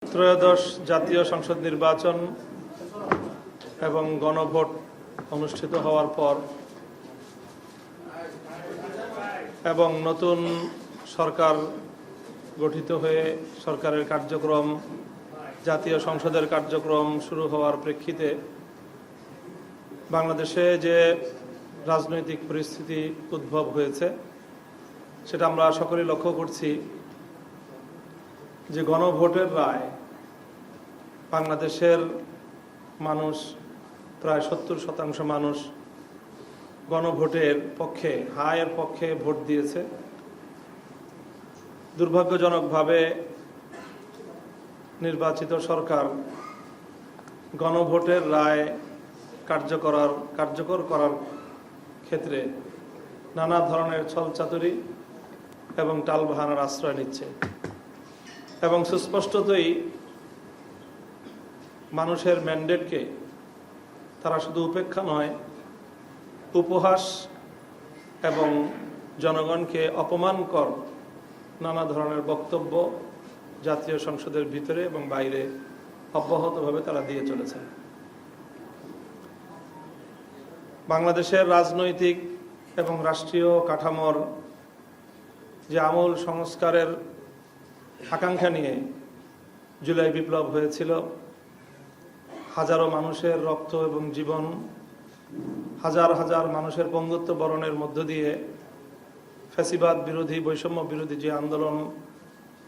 ত্রয়োদশ জাতীয় সংসদ নির্বাচন এবং গণভোট অনুষ্ঠিত হওয়ার পর এবং নতুন সরকার গঠিত হয়ে সরকারের কার্যক্রম, জাতীয় সংসদের কার্যক্রম শুরু হওয়ার প্রেক্ষিতে বাংলাদেশে যে রাজনৈতিক পরিস্থিতি উদ্ভব হয়েছে সেটা আমরা সকলেই লক্ষ্য করছি যে গণভোটের রায় বাংলাদেশের মানুষ প্রায় 70% মানুষ গণভোটের পক্ষে, হায়ের পক্ষে ভোট দিয়েছে। দুর্ভাগ্যজনকভাবে নির্বাচিত সরকার গণভোটের রায় কার্যকর করার ক্ষেত্রে নানা ধরনের ছলচাতুরি এবং টালবাহানার আশ্রয় নিচ্ছে এবং সুস্পষ্টতই মানুষের ম্যান্ডেটকে তারা শুধু উপেক্ষা নয়, উপহাস এবং জনগণকে অপমানকর নানা ধরনের বক্তব্য জাতীয় সংসদের ভিতরে এবং বাইরে অব্যাহতভাবে তারা দিয়ে চলেছেন। বাংলাদেশের রাজনৈতিক এবং রাষ্ট্রীয় কাঠামোর যে আমূল সংস্কারের আকাঙ্ক্ষা নিয়ে জুলাই বিপ্লব হয়েছিল, হাজারো মানুষের রক্ত এবং জীবন, হাজার হাজার মানুষের পঙ্গুত্ব বরণের মধ্য দিয়ে ফ্যাসিবাদ বিরোধী, বৈষম্য বিরোধী যে আন্দোলন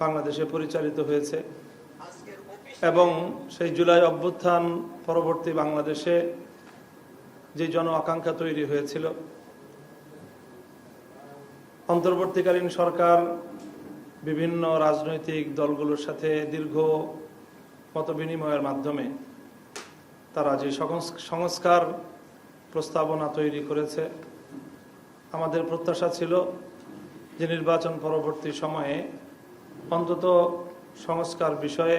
বাংলাদেশে পরিচালিত হয়েছে এবং সেই জুলাই অভ্যুত্থান পরবর্তী বাংলাদেশে যে জন আকাঙ্ক্ষা তৈরি হয়েছিল, অন্তর্বর্তীকালীন সরকার বিভিন্ন রাজনৈতিক দলগুলোর সাথে দীর্ঘ মতবিনিময়ের মাধ্যমে তারা যে সংস্কার প্রস্তাবনা তৈরি করেছে, আমাদের প্রত্যাশা ছিল যে নির্বাচন পরবর্তী সময়ে অন্তত সংস্কার বিষয়ে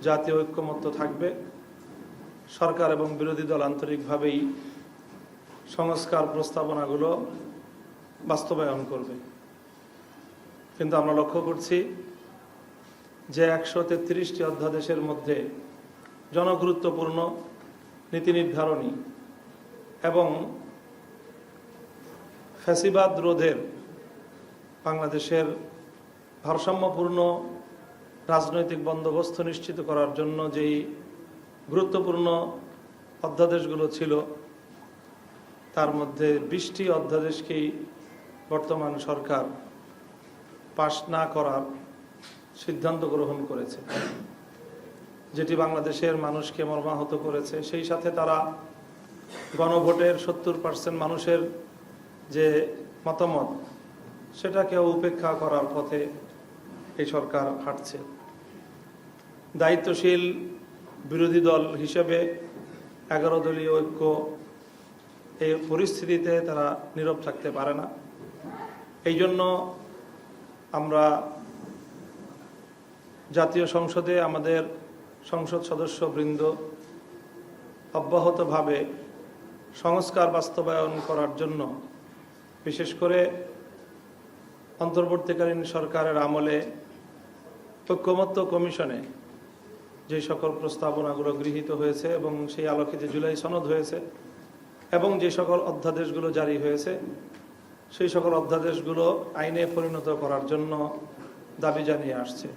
জাতীয় ঐক্যমত্য থাকবে, সরকার এবং বিরোধী দল আন্তরিকভাবেই সংস্কার প্রস্তাবনাগুলো বাস্তবায়ন করবে। কিন্তু আমরা লক্ষ্য করছি যে 133টি অধ্যাদেশের মধ্যে জনগুরুত্বপূর্ণ নীতি নির্ধারণী এবং ফ্যাসিবাদ রোধের, বাংলাদেশের ভারসাম্যপূর্ণ রাজনৈতিক বন্দোবস্ত নিশ্চিত করার জন্য যেই গুরুত্বপূর্ণ অধ্যাদেশগুলো ছিল তার মধ্যে 20টি অধ্যাদেশকেই বর্তমান সরকার পাশ না করার সিদ্ধান্ত গ্রহণ করেছে, যেটি বাংলাদেশের মানুষকে মর্মাহত করেছে। সেই সাথে তারা গণভোটের 70% মানুষের যে মতামত সেটাকেও উপেক্ষা করার পথে এই সরকার হাঁটছে। দায়িত্বশীল বিরোধী দল হিসেবে 11 দলীয় ঐক্য এই পরিস্থিতিতে তারা নীরব থাকতে পারে না। এই জন্য আমরা জাতীয় সংসদে আমাদের সংসদ সদস্যবৃন্দ অব্যাহতভাবে সংস্কার বাস্তবায়ন করার জন্য, বিশেষ করে অন্তর্বর্তীকালীন সরকারের আমলে ঐক্যমত্য কমিশনে যে সকল প্রস্তাবনাগুলো গৃহীত হয়েছে এবং সেই আলোকে যে জুলাই সনদ হয়েছে এবং যে সকল অধ্যাদেশগুলো জারি হয়েছে সেই সকল অধ্যাদেশগুলো আইনে পরিণত করার জন্য দাবি জানিয়ে আসছে।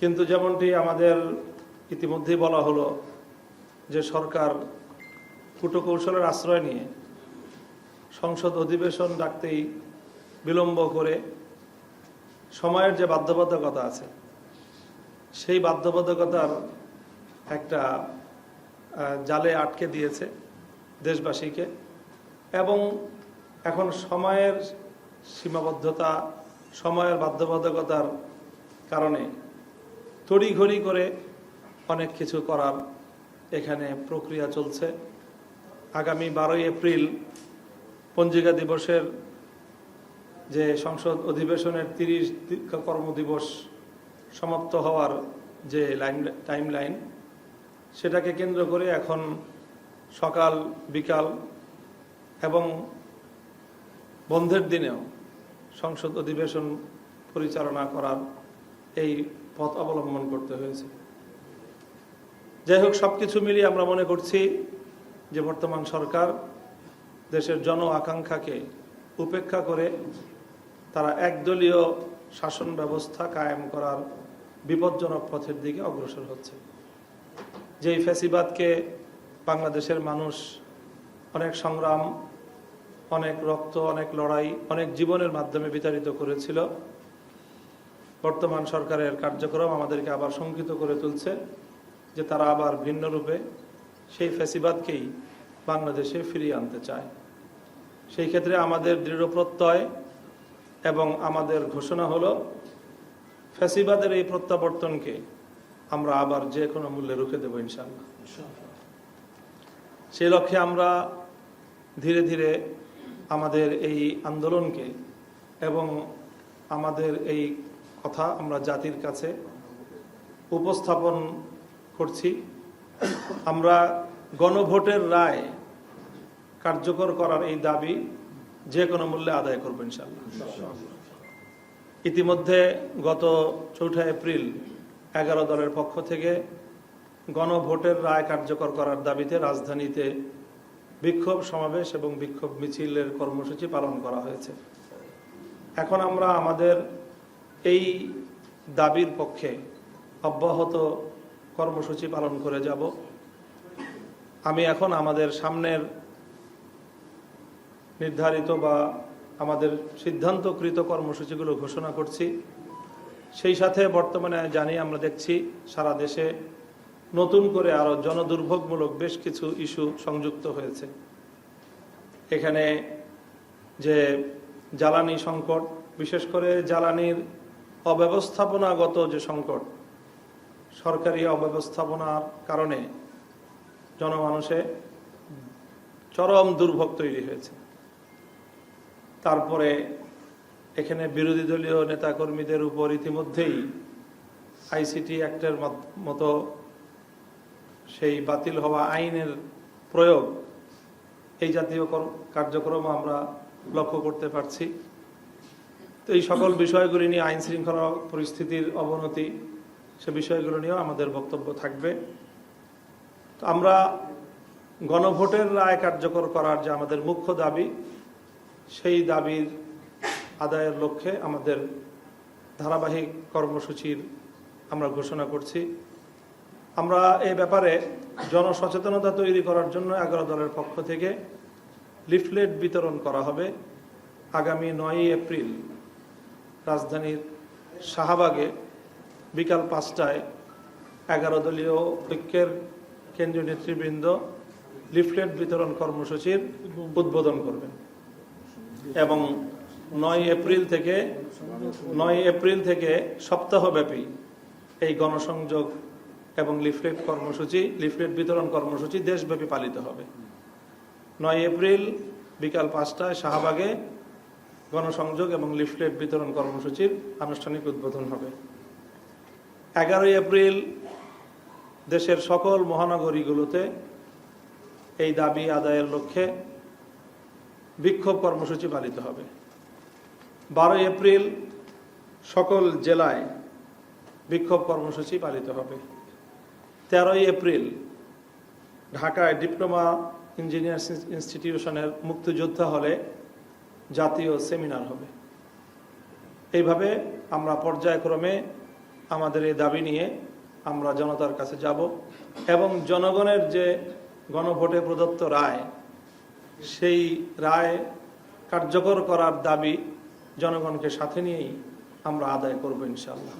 কিন্তু যেমনটি আমাদের ইতিমধ্যেই বলা হলো যে সরকার কূটকৌশলের আশ্রয় নিয়ে সংসদ অধিবেশন ডাকতেই বিলম্ব করে সময়ের যে বাধ্যবাধকতা আছে সেই বাধ্যবাধকতার একটা জালে আটকে দিয়েছে দেশবাসীকে এবং এখন সময়ের সীমাবদ্ধতা, সময়ের বাধ্যবাধকতার কারণে তড়িঘড়ি করে অনেক কিছু করার এখানে প্রক্রিয়া চলছে। আগামী 12ই এপ্রিল পঞ্জিকা দিবসের যে সংসদ অধিবেশনের 30 কর্মদিবস সমাপ্ত হওয়ার যে টাইমলাইন, সেটাকে কেন্দ্র করে এখন সকাল বিকাল এবং বন্ধের দিনেও সংসদ অধিবেশন পরিচালনা করার এই পথ অবলম্বন করতে হয়েছে। যাই হোক, সবকিছু মিলিয়ে আমরা মনে করছি যে বর্তমান সরকার দেশের জন আকাঙ্ক্ষাকে উপেক্ষা করে তারা একদলীয় শাসন ব্যবস্থা কায়েম করার বিপজ্জনক পথের দিকে অগ্রসর হচ্ছে। যেই ফ্যাসিবাদকে বাংলাদেশের মানুষ অনেক সংগ্রাম, অনেক রক্ত, অনেক লড়াই, অনেক জীবনের মাধ্যমে বিতাড়িত করেছিল, বর্তমান সরকারের কার্যক্রম আমাদেরকে আবার শঙ্কিত করে তুলছে যে তারা আবার ভিন্ন রূপে সেই ফ্যাসিবাদকেই বাংলাদেশে ফিরিয়ে আনতে চায়। সেই ক্ষেত্রে আমাদের দৃঢ় প্রত্যয় এবং আমাদের ঘোষণা হলো ফ্যাসিবাদের এই প্রত্যাবর্তনকে আমরা আবার যে কোনো মূল্যে রুখে দেব ইনশাআল্লাহ। সেই লক্ষ্যে আমরা ধীরে ধীরে আমাদের এই আন্দোলনকে এবং আমাদের এই কথা আমরা জাতির কাছে উপস্থাপন করছি। আমরা গণভোটের রায় কার্যকর করার এই দাবি যে কোনো মূল্যে আদায় করব ইনশাআল্লাহ। ইতিমধ্যে গত ৪ এপ্রিল 11 দলের পক্ষ থেকে গণভোটের রায় কার্যকর করার দাবিতে রাজধানীতে বিক্ষোভ সমাবেশ এবং বিক্ষোভ মিছিলের কর্মসূচি পালন করা হয়েছে। এখন আমরা আমাদের এই দাবির পক্ষে অব্যাহত কর্মসূচি পালন করে যাব। আমি এখন আমাদের সামনের নির্ধারিত বা আমাদের সিদ্ধান্তকৃত কর্মসূচিগুলো ঘোষণা করছি। সেই সাথে বর্তমানে জানি আমরা দেখছি সারা দেশে নতুন করে আরো জনদুর্ভোগমূলক বেশ কিছু ইস্যু সংযুক্ত হয়েছে। এখানে যে জ্বালানি সংকট, বিশেষ করে জ্বালানির অব্যবস্থাপনাগত যে সংকট, সরকারি অব্যবস্থাপনার কারণে জনমানুষে চরম দুর্ভোগ তৈরি হয়েছে। তারপরে এখানে বিরোধী দলীয় নেতাকর্মীদের উপর ইতিমধ্যেই আইসিটি অ্যাক্টের মতো সেই বাতিল হওয়া আইনের প্রয়োগ, এই জাতীয় কার্যক্রম আমরা লক্ষ্য করতে পারছি। তো এই সকল বিষয়গুলি নিয়ে, আইন শৃঙ্খলা পরিস্থিতির অবনতি, সে বিষয়গুলো নিয়েও আমাদের বক্তব্য থাকবে। তো আমরা গণভোটের রায় কার্যকর করার যে আমাদের মুখ্য দাবি, সেই দাবির আদায়ের লক্ষ্যে আমাদের ধারাবাহিক কর্মসূচির আমরা ঘোষণা করছি। আমরা এই ব্যাপারে জনসচেতনতা তৈরি করার জন্য 11 দলের পক্ষ থেকে লিফলেট বিতরণ করা হবে। আগামী 9 এপ্রিল রাজধানীর শাহবাগে বিকাল 5টায় 11 দলীয় ঐক্যের কেন্দ্রীয় নেতৃবৃন্দ লিফলেট বিতরণ কর্মসূচির উদ্বোধন করবেন এবং 9 এপ্রিল থেকে সপ্তাহব্যাপী এই গণসংযোগ এবং লিফলেট বিতরণ কর্মসূচি দেশব্যাপী পালিত হবে। 9 এপ্রিল বিকাল 5টায় শাহবাগে গণসংযোগ এবং লিফলেট বিতরণ কর্মসূচির আনুষ্ঠানিক উদ্বোধন হবে। 11 এপ্রিল দেশের সকল মহানগরীগুলোতে এই দাবি আদায়ের লক্ষ্যে বিক্ষোভ কর্মসূচি পালিত হবে। 12 এপ্রিল সকল জেলায় বিক্ষোভ কর্মসূচি পালিত হবে। 13 এপ্রিল ঢাকায় ডিপ্লোমা ইঞ্জিনিয়ার্স ইনস্টিটিউশনের মুক্তিযোদ্ধা হলে জাতীয় সেমিনার হবে। এইভাবে আমরা পর্যায়ক্রমে আমাদের এই দাবি নিয়ে আমরা জনতার কাছে যাব এবং জনগণের যে গণভোটে প্রদত্ত রায়, সেই রায় কার্যকর করার দাবি জনগণকে সাথে নিয়েই আমরা আদায় করব ইনশাআল্লাহ।